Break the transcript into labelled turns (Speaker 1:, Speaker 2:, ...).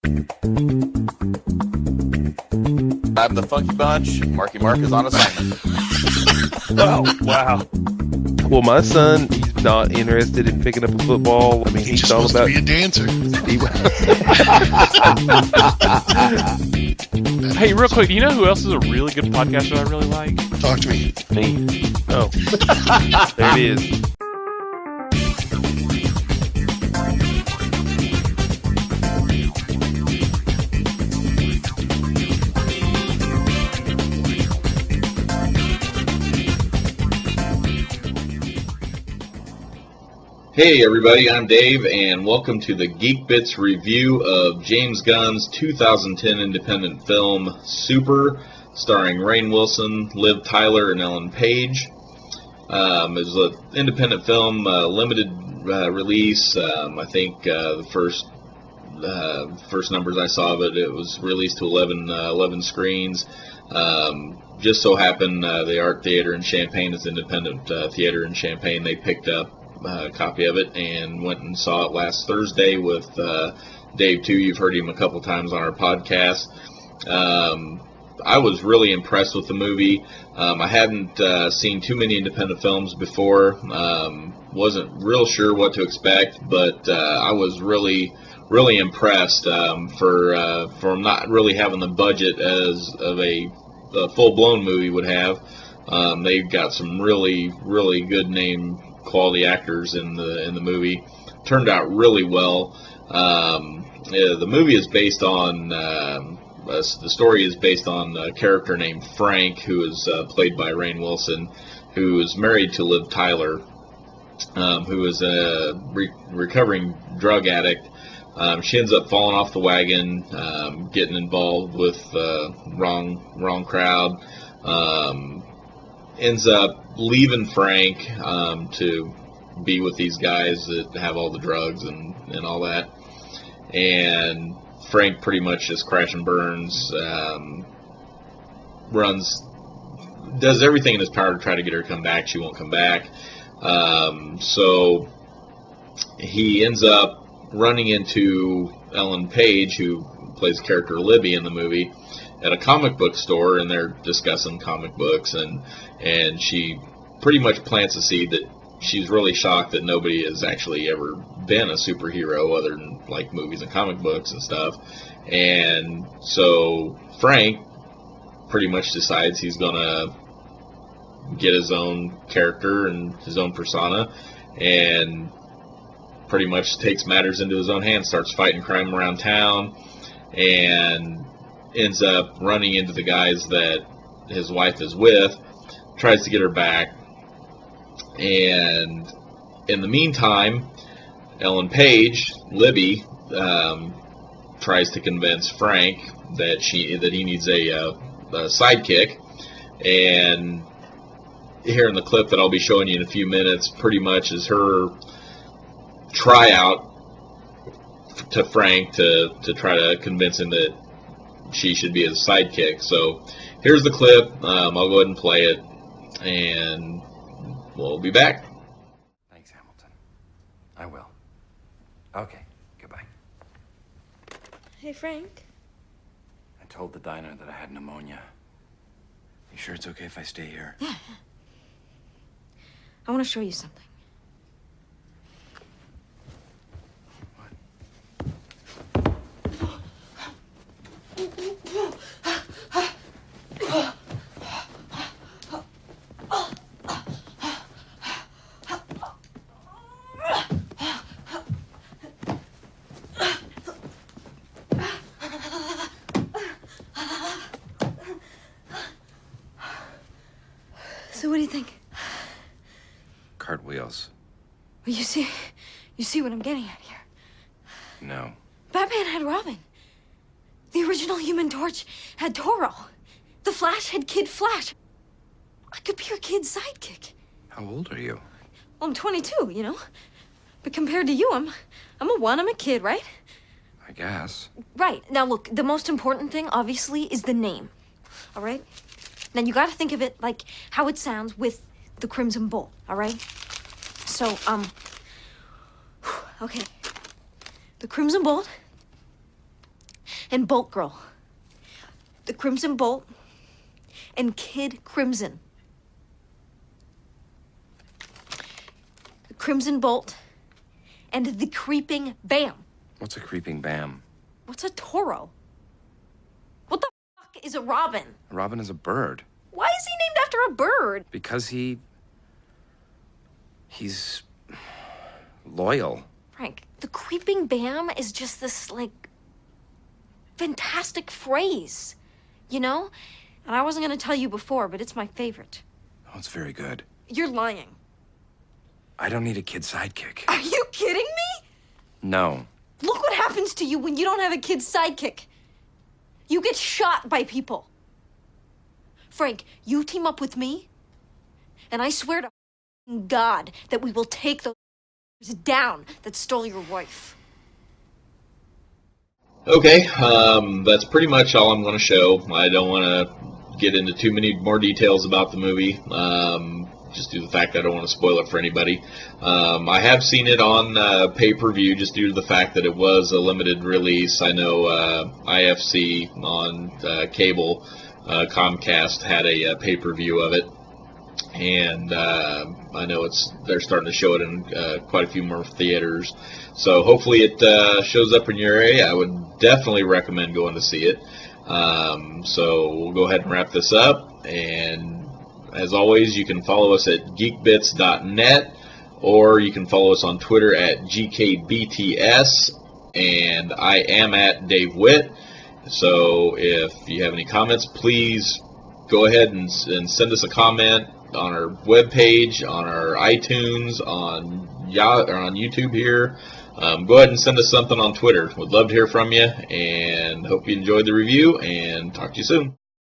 Speaker 1: I'm the Funky Bunch. Marky Mark is on assignment.
Speaker 2: Oh, wow.
Speaker 3: Well, my son, he's not interested in picking up a football. I mean,
Speaker 4: He
Speaker 3: he's
Speaker 4: just
Speaker 3: all
Speaker 4: wants
Speaker 3: about
Speaker 4: to be a dancer.
Speaker 2: Hey, real quick, do you know who else is a really good podcaster I really like?
Speaker 4: Talk to me.
Speaker 3: me. Oh, there it is.
Speaker 5: Hey everybody, I'm Dave, and welcome to the Geek Bits review of James Gunn's 2010 independent film, Super, starring Rainn Wilson, Liv Tyler, and Ellen Page. It was an independent film, limited release. I think the first numbers I saw of it, it was released to 11 screens. Just so happened the Art Theater in Champaign is independent theater in Champaign. They picked up a copy of it and went and saw it last Thursday with Dave too. You've heard him a couple times on our podcast. I was really impressed with the movie. I hadn't seen too many independent films before. Wasn't real sure what to expect, but I was really impressed for not really having the budget as of a full-blown movie would have. They've got some really good name quality actors in the movie. Turned out really well. The movie is based on the story is based on a character named Frank, who is played by Rainn Wilson, who is married to Liv Tyler, who is a recovering drug addict. She ends up falling off the wagon, getting involved with wrong crowd. Ends up leaving Frank to be with these guys that have all the drugs and all that. And Frank pretty much just crash and burns, does everything in his power to try to get her to come back. She won't come back. So he ends up running into Ellen Page, who plays the character Libby in the movie, at a comic book store, and they're discussing comic books, and she pretty much plants a seed that she's really shocked that nobody has actually ever been a superhero other than like movies and comic books and stuff. And so Frank pretty much decides he's gonna get his own character and his own persona, and pretty much takes matters into his own hands, starts fighting crime around town, and ends up running into the guys that his wife is with, tries to get her back. And in the meantime, Ellen Page, Libby, tries to convince Frank that he needs a sidekick. And here in the clip that I'll be showing you in a few minutes, pretty much is her tryout to Frank to try to convince him that she should be his sidekick. So here's the clip. I'll go ahead and play it, and we'll be back.
Speaker 6: Thanks, Hamilton. I will. Okay, goodbye.
Speaker 7: Hey, Frank.
Speaker 6: I told the diner that I had pneumonia. You sure it's okay if I stay here?
Speaker 7: Yeah. I want to show you something. So what do you think?
Speaker 6: Cartwheels.
Speaker 7: Well, you see what I'm getting at here.
Speaker 6: No.
Speaker 7: Batman had Robin. The original Human Torch had Toro. The Flash had Kid Flash. I could be your kid's sidekick.
Speaker 6: How old are you?
Speaker 7: Well, I'm 22, you know. But compared to you, I'm a kid, right?
Speaker 6: I guess.
Speaker 7: Right. Now, look, the most important thing, obviously, is the name. All right? Now, you gotta think of it like how it sounds with the Crimson Bolt, all right? So, okay. The Crimson Bolt and Bolt Girl. The Crimson Bolt and Kid Crimson. The Crimson Bolt and the Creeping Bam.
Speaker 6: What's a creeping bam?
Speaker 7: What's a toro? What the fuck is a robin?
Speaker 6: A robin is a bird.
Speaker 7: Why is he named after a bird?
Speaker 6: Because he's loyal.
Speaker 7: Frank, the Creeping Bam is just this, like, fantastic phrase, you know? And I wasn't gonna tell you before, but it's my favorite.
Speaker 6: Oh, it's very good.
Speaker 7: You're lying.
Speaker 6: I don't need a kid sidekick.
Speaker 7: Are you kidding me?
Speaker 6: No.
Speaker 7: Look what happens to you when you don't have a kid's sidekick. You get shot by people. Frank, you team up with me, and I swear to God that we will take those down that stole your wife.
Speaker 5: Okay, that's pretty much all I'm going to show. I don't want to get into too many more details about the movie, just due to the fact that I don't want to spoil it for anybody. I have seen it on pay-per-view just due to the fact that it was a limited release. I know IFC on cable, Comcast, had a pay-per-view of it. And I know they're starting to show it in quite a few more theaters. So hopefully it shows up in your area. I would definitely recommend going to see it. So we'll go ahead and wrap this up. And as always, you can follow us at geekbits.net, or you can follow us on Twitter at GKBTS. And I am at Dave Witt. So if you have any comments, please go ahead and send us a comment on our webpage, on our iTunes, on YouTube here. Go ahead and send us something on Twitter. We'd love to hear from you, and hope you enjoyed the review, and talk to you soon.